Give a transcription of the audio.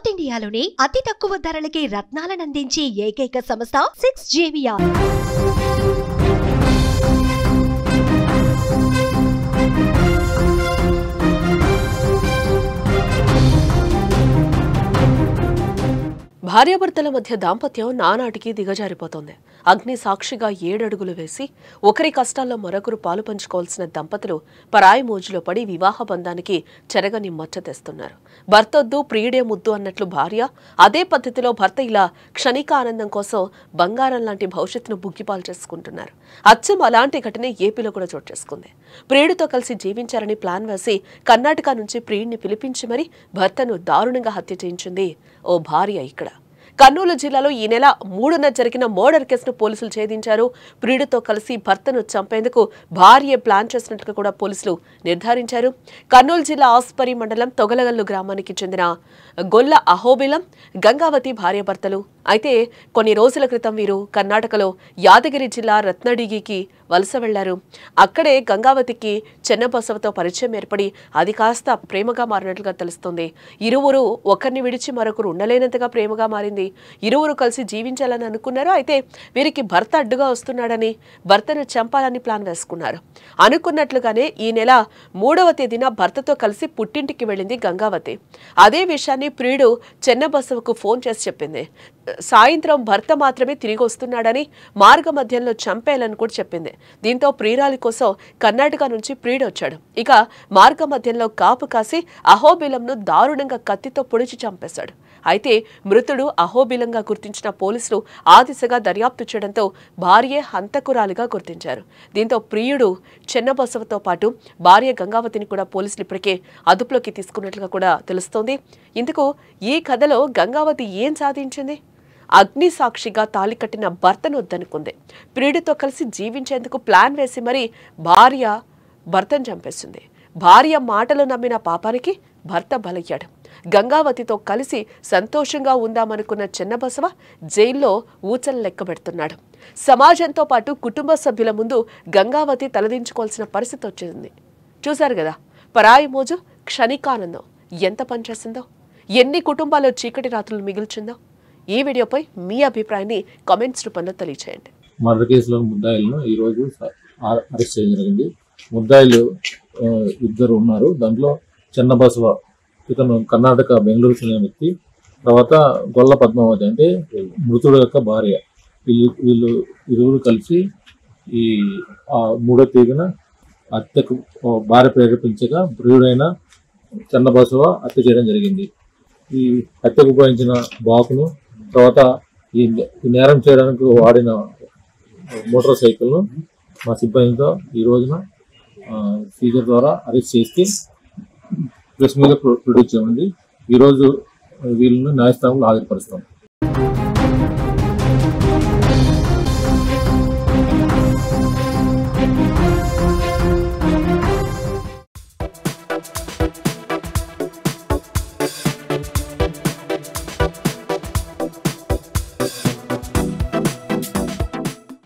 North ఇండియాలోని అతి తక్కువ ధరలకి రత్నాలనందించే ఏకైక సంస్థ 6JVR. భార్యాభర్తల మధ్య దాంపత్యం నానాటికి దిగజారిపోతోంది. అగ్ని సాక్షిగా 7 అడుగులు వేసి ఒకరి కష్టాల్లో మరొకరు పాలు పంచుకోవాల్సిన దంపతులు పరాయి మోజులో పడి వివాహ బంధానికి చెరగని మచ్చ తెస్తున్నారు. భర్తొద్దు ప్రియుడే ముద్దు అన్నట్లు భార్య, అదే పద్ధతిలో భర్త ఇలా క్షణిక ఆనందం కోసం బంగారం లాంటి భవిష్యత్తును బుగ్గిపాలు చేసుకుంటున్నారు. అచ్చం అలాంటి ఘటన ఏపీలో కూడా చోటు చేసుకుంది. ప్రియుడితో కలిసి జీవించాలని ప్లాన్ వేసి కర్ణాటక నుంచి ప్రియుడిని పిలిపించి మరీ భర్తను దారుణంగా హత్య చేయించింది ఓ భార్య. ఇక్కడ కర్నూలు జిల్లాలో ఈ నెల 3న జరిగిన మర్డర్ కేసును పోలీసులు ఛేదించారు. ప్రియుడితో కలిసి భర్తను చంపేందుకు భార్య ప్లాన్ చేసినట్టుగా కూడా పోలీసులు నిర్ధారించారు. కర్నూలు జిల్లా ఆస్పరి మండలం తొగలగల్లు గ్రామానికి చెందిన గొల్ల అహోబిలం, గంగావతి భార్యాభర్తలు. అయితే కొన్ని రోజుల క్రితం వీరు కర్ణాటకలో యాదగిరి జిల్లా రత్నడిగికి వలస వెళ్లారు. అక్కడే గంగావతికి చెన్నబసవతో పరిచయం ఏర్పడి అది కాస్త ప్రేమగా మారినట్లుగా తెలుస్తుంది. ఇరువురు ఒకరిని విడిచి మరొకరు ఉండలేనంతగా ప్రేమగా మారింది. ఇరువురు కలిసి జీవించాలని అనుకున్నారు. అయితే వీరికి భర్త అడ్డుగా వస్తున్నాడని, భర్తను చంపాలని ప్లాన్ వేసుకున్నారు. అనుకున్నట్లుగానే ఈ నెల 3వ తేదీన భర్తతో కలిసి పుట్టింటికి వెళ్ళింది గంగావతి. అదే విషయాన్ని ప్రియుడు చెన్నబసవకు ఫోన్ చేసి చెప్పింది. సాయంత్రం భర్త మాత్రమే తిరిగి వస్తున్నాడని, మార్గ మధ్యంలో చంపేయాలని కూడా చెప్పింది. దీంతో ప్రియురాలి కోసం కర్ణాటక నుంచి ప్రియుడు వచ్చాడు. ఇక మార్గ మధ్యంలో కాపు కాసి అహోబిలంను దారుణంగా కత్తితో పొడిచి చంపేశాడు. అయితే మృతుడు అహోబిలంగా గుర్తించిన పోలీసులు ఆ దిశగా దర్యాప్తు చేయడంతో భార్యే హంతకురాలిగా గుర్తించారు. దీంతో ప్రియుడు చెన్నబసవతో పాటు భార్య గంగావతిని కూడా పోలీసులు ఇప్పటికే అదుపులోకి తీసుకున్నట్లుగా కూడా తెలుస్తోంది. ఇందుకు ఈ కథలో గంగావతి ఏం సాధించింది? అగ్ని సాక్షిగా తాళి కట్టిన భర్తను వద్దనుకుంది. ప్రియుడితో కలిసి జీవించేందుకు ప్లాన్ వేసి మరీ భార్య భర్తను చంపేస్తుంది. భార్య మాటలు నమ్మిన పాపానికి భర్త బలయ్యాడు. గంగావతితో కలిసి సంతోషంగా ఉందామనుకున్న చెన్నబసవ జైల్లో ఊచలు లెక్కబెడుతున్నాడు. సమాజంతో పాటు కుటుంబ సభ్యుల ముందు గంగావతి తలదించుకోవాల్సిన పరిస్థితి వచ్చింది. చూశారు కదా, పరాయి మోజు క్షణికానందం ఎంత పనిచేసిందో, ఎన్ని కుటుంబాల్లో చీకటి రాత్రులు మిగిల్చిందో. ఈ వీడియోపై మీ అభిప్రాయాన్ని కామెంట్స్ రూపంలో తెలియచేయండి. మర్డర్ కేసులో ముద్దాయిలను ఈరోజు అరెస్ట్ చేయడం జరిగింది. ముద్దాయిలు ఇద్దరు ఉన్నారు. దాంట్లో చెన్నబసవ, ఇతను కర్ణాటక బెంగళూరు చెందిన వ్యక్తి. తర్వాత గొల్ల పద్మావతి అంటే మృతుడు యొక్క భార్య. వీళ్ళు ఇరువురు కలిసి ఈ 3వ తేదీన హత్యకు భార్య ప్రేరేపించగా ప్రియుడైన చెన్నబసవ హత్య చేయడం జరిగింది. ఈ హత్యకు ఉపయోగించిన బాకును, తర్వాత ఈ నేరం చేయడానికి వాడిన మోటార్ సైకిల్ను మా సిబ్బందితో ఈ రోజున సీజర్ ద్వారా అరెస్ట్ చేసి ప్రెస్ మీద ప్రొడ్యూస్ చేయండి. ఈరోజు వీళ్ళని న్యాయస్థానంలో హాజరుపరుస్తాం.